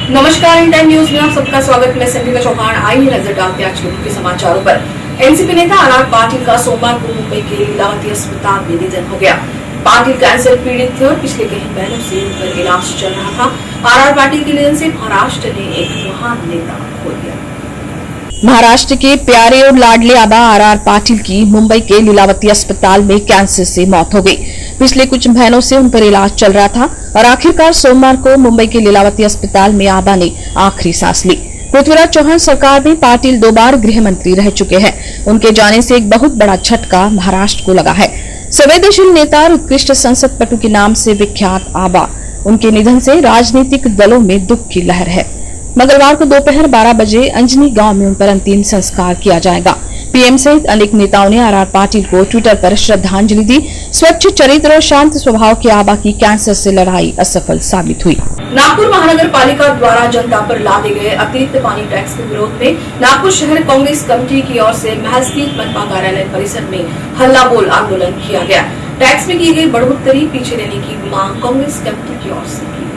नमस्कार, India news में आप सबका स्वागत। मैं संगीता चौहान। आइए नजर डालते हैं आज के मुख्य समाचारों पर। एनसीपी नेता आर पाटिल का सोमवार को मुंबई के लीलावती अस्पताल में निधन हो गया। पाटिल कैंसर पीड़ित थे और पिछले कई महीनों से उन पर इलाज चल रहा था। आर पाटिल के निधन से महाराष्ट्र ने एक महान नेता खो दिया। महाराष्ट्र के प्यारे और लाडले आबा आर पाटिल की मुंबई के लीलावती अस्पताल में कैंसर से मौत हो गई। पिछले कुछ महीनों से उन पर इलाज चल रहा था और आखिरकार सोमवार को मुंबई के लीलावती अस्पताल में आबा ने आखिरी सांस ली। पृथ्वीराज चौहान सरकार में पाटिल 2 बार गृह मंत्री रह चुके हैं। उनके जाने से एक बहुत बड़ा झटका महाराष्ट्र को लगा है। संवेदनशील नेता और उत्कृष्ट संसद पटु के नाम से विख्यात आबा, उनके निधन से राजनीतिक दलों में दुख की लहर है। मंगलवार को दोपहर 12 बजे अंजनी गांव में उन पर अंतिम संस्कार किया जाएगा। पीएम सहित अनेक नेताओं ने आर पाटिल को ट्विटर पर श्रद्धांजलि दी। स्वच्छ चरित्र और शांत स्वभाव के आबा की कैंसर से लड़ाई असफल साबित हुई। नागपुर महानगर पालिका द्वारा जनता पर लादे गए अतिरिक्त पानी टैक्स के विरोध में नागपुर शहर कांग्रेस कमेटी की ओर से महल स्थित मनपा कार्यालय परिसर में हल्ला बोल आंदोलन किया गया। टैक्स में की गई बढ़ोतरी पीछे लेने की मांग कांग्रेस कमेटी की ओर से की गई।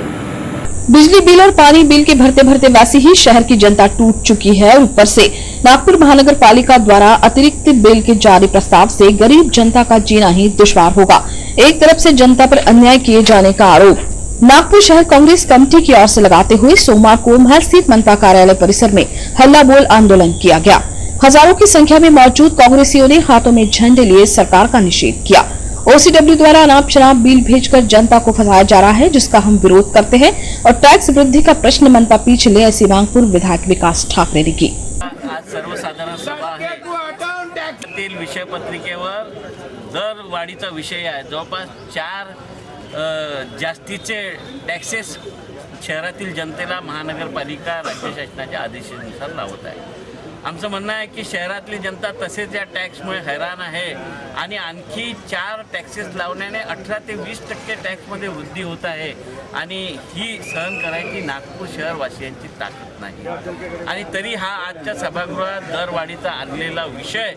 बिजली बिल और पानी बिल के भरते भरते वैसे ही शहर की जनता टूट चुकी है और ऊपर से नागपुर महानगर पालिका द्वारा अतिरिक्त बिल के जारी प्रस्ताव से गरीब जनता का जीना ही दुश्वार होगा। एक तरफ से जनता पर अन्याय किए जाने का आरोप नागपुर शहर कांग्रेस कमेटी की ओर से लगाते हुए सोमवार को महल स्थित मनपा कार्यालय परिसर में हल्ला बोल आंदोलन किया गया। हजारों की संख्या में मौजूद कांग्रेसियों ने हाथों में झंडे लिए सरकार का निषेध किया। ओसीडब्ल्यू द्वारा अनाप शनाप बिल भेजकर जनता को फंसाया जा रहा है, जिसका हम विरोध करते हैं और टैक्स वृद्धि का प्रश्न मनपा पीछे ले, ऐसी मांग पूर्व विधायक विकास ठाकरे ने की। आज सर्वसाधारण सभा आहे। विषय पत्रिकेवर दरवाढीचा विषय आहे। जवळपास 4 जास्तीचे टॅक्सेस शहरातील जनतेला महानगरपालिका राज्य शासनाच्या आदेशानुसार लावत आहे। आमचं म्हणणं आहे की शहरातली जनता तसेच या टॅक्समुळे हैराण आहे आणि आणखी 4 टॅक्सेस लावण्याने 18 ते 20% टॅक्समध्ये वृद्धी होत आहे आणि ही सहन करायची नागपूर शहरवासियांची ताकद नाही। आणि तरी हा आजच्या सभागृहात दरवाढीचा आणलेला विषय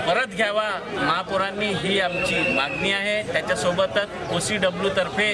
परत घ्यावा महापौरांनी, ही आमची मागणी आहे। त्याच्यासोबतच ओसीडब्ल्यू तर्फे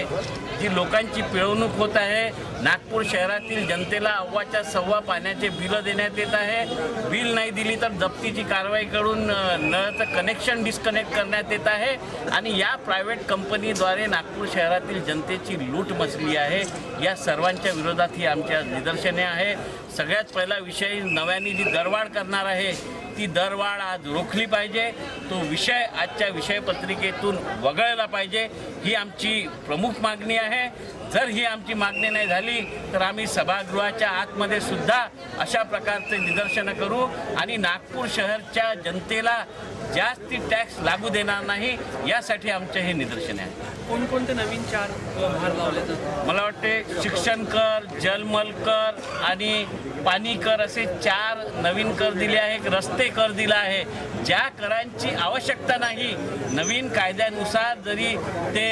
जी लोकांची पिळवणूक होत आहे, नागपूर शहरातील जनतेला अव्वाच्या सव्वा पाण्याचे बिल देण्यात येत आहे। बिल नाही दिली तर जप्तीची कारवाई करून नळाचं कनेक्शन डिस्कनेक्ट करण्यात येत आहे आणि या प्रायव्हेट कंपनीद्वारे नागपूर शहरातील जनतेची लूट मचली आहे। या सर्वांच्या विरोधात ही आमच्या निदर्शने आहे। सगळ्यात पहिला विषय, नव्याने जी दरवाढ करणार आहे ती दरवाढ आज रोखली पाहिजे। तो विषय आजच्या विषय पत्रिकेतून वगळला पाहिजे, ही आमची प्रमुख मागणी आहे। जर ही आमची मागणी नाही झाली तर आम्ही सभागृहाच्या आतमध्ये सुद्धा अशा प्रकारचे निदर्शनं करू आणि नागपूर शहरच्या जनतेला जास्ती टॅक्स लागू देणार नाही, यासाठी आमचे हे निदर्शन आहे। कोणकोणते नवीन 4 भार लावले जातात? मला वाटते शिक्षण कर, जलमल कर आणि पाणी कर असे 4 नवीन कर दिले आहे। रस्ते कर दिला आहे। ज्या करांची आवश्यकता नाही, नवीन कायद्यानुसार जरी ते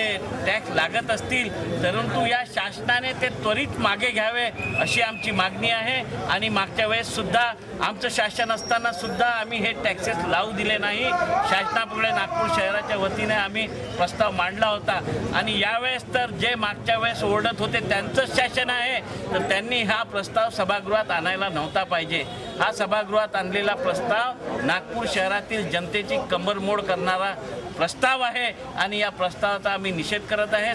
टॅक्स लागत असतील परंतु या शासनाने ते त्वरित मागे घ्यावे अशी आमची मागणी आहे। आणि मागच्या वेळेस सुद्धा आमचं शासन असताना सुद्धा आम्ही हे टॅक्सेस लावू दिले नाही। शासनापुढे नागपूर शहराच्या वतीने आम्ही प्रस्ताव मांडला होता आणि यावेळेस तर जे मागच्या वेळेस ओरडत होते त्यांचंच शासन आहे, तर त्यांनी हा प्रस्ताव सभागृहात आणायला नव्हता पाहिजे। हा सभागृहात आणलेला प्रस्ताव नागपूर शहरातील जनतेची कंबरमोड करणारा प्रस्ताव आहे आणि या प्रस्तावाचा आम्ही निषेध करत आहे।